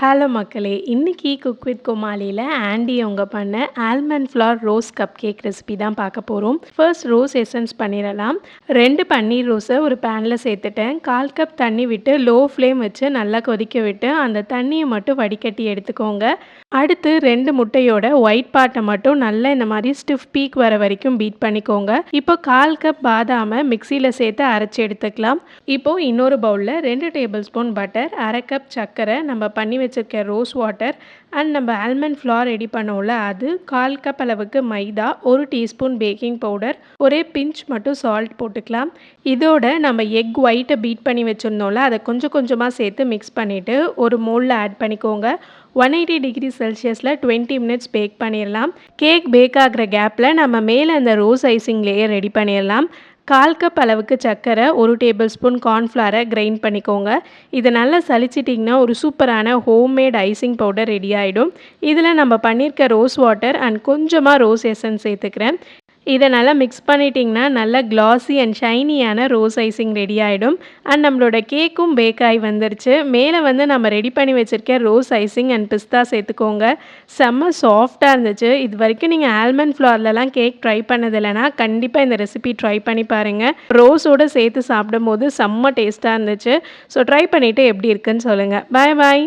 Hello மக்களே! இன்னைக்கு cook with கோமாளில aunty அவங்க பண்ண almond flower rose cup cake recipe தான் பார்க்க போறோம். ஃபர்ஸ்ட் ரோஸ் எசன்ஸ் பண்ணிடலாம். 2 பன்னீர் ரோஸை ஒரு பேனில் சேர்த்துட்டேன். 1/4 கப் தண்ணி விட்டு லோ ஃப்ளேம் வச்சு நல்லா கொதிக்க விட்டு அந்த தண்ணியை மட்டும் வடிகட்டி எடுத்துக்கோங்க. அடுத்து 2 முட்டையோட ஒயிட் பார்ட்டை மட்டும் நல்லா இந்த மாதிரி ஸ்டிஃப் பீக் வர வரைக்கும் பீட் பண்ணிக்கோங்க. இப்போ 1/4 கப் பாதாமை மிக்சியில் சேர்த்து அரைச்சி எடுத்துக்கலாம். இப்போ இன்னொரு பவுலில் 2 டேபிள் ஸ்பூன் பட்டர், 1/2 கப் சர்க்கரை, நம்ம பண்ணி வச்சிருக்க ரோஸ் வாட்டர் அண்ட் நம்ம ஆல்மண்ட் ஃப்ளவர் ரெடி பண்ணோம்ல அது, 1/4 கப் அளவுக்கு மைதா, 1 டீஸ்பூன் பேக்கிங் பவுடர், ஒரே பிஞ்ச் மட்டும் சால்ட் போட்டுக்கலாம். இதோட நம்ம எக் ஒயிட்டை பீட் பண்ணி வச்சுருந்தோம்ல அதை கொஞ்சம் கொஞ்சமாக சேர்த்து மிக்ஸ் பண்ணிவிட்டு ஒரு மோல்டில் ஆட் பண்ணிக்கோங்க. 180 டிகிரி செல்சியஸில் 20 மினிட்ஸ் பேக் பண்ணிடலாம். கேக் பேக் ஆகிற கேப்பில் நம்ம மேலே அந்த ரோஸ் ஐசிங் லேயர் ரெடி பண்ணிடலாம். 1/4 கப் அளவுக்கு சர்க்கரை, 1 டேபிள் ஸ்பூன் கார்ன்ஃப்ளவரை கிரைண்ட் பண்ணிக்கோங்க. இதை நல்லா சலிச்சிட்டிங்கன்னா ஒரு சூப்பரான ஹோம்மேட் ஐசிங் பவுடர் ரெடி ஆகிடும். இதில் நம்ம பண்ணியிருக்க ரோஸ் வாட்டர் அண்ட் கொஞ்சமாக ரோஸ் எசன்ஸ் சேர்த்துக்கிறேன். இதை நல்லா மிக்ஸ் பண்ணிட்டிங்கன்னா நல்லா கிளாஸி அண்ட் ஷைனியான ரோஸ் ஐசிங் ரெடி ஆகிடும். அண்ட் நம்மளோட கேக்கும் பேக் ஆகி வந்துருச்சு. மேலே நம்ம ரெடி பண்ணி வச்சுருக்க ரோஸ் ஐசிங் அண்ட் பிஸ்தா சேர்த்துக்கோங்க. செம்ம சாஃப்டாக இருந்துச்சு. இது வரைக்கும் நீங்கள் ஆல்மண்ட் ஃப்ளவர்லலாம் கேக் ட்ரை பண்ணது இல்லைனா கண்டிப்பாக இந்த ரெசிபி ட்ரை பண்ணி பாருங்கள். ரோஸோடு சேர்த்து சாப்பிடும் போது செம்ம டேஸ்ட்டாக இருந்துச்சு. ஸோ ட்ரை பண்ணிவிட்டு எப்படி இருக்குன்னு சொல்லுங்கள். பாய் பாய்.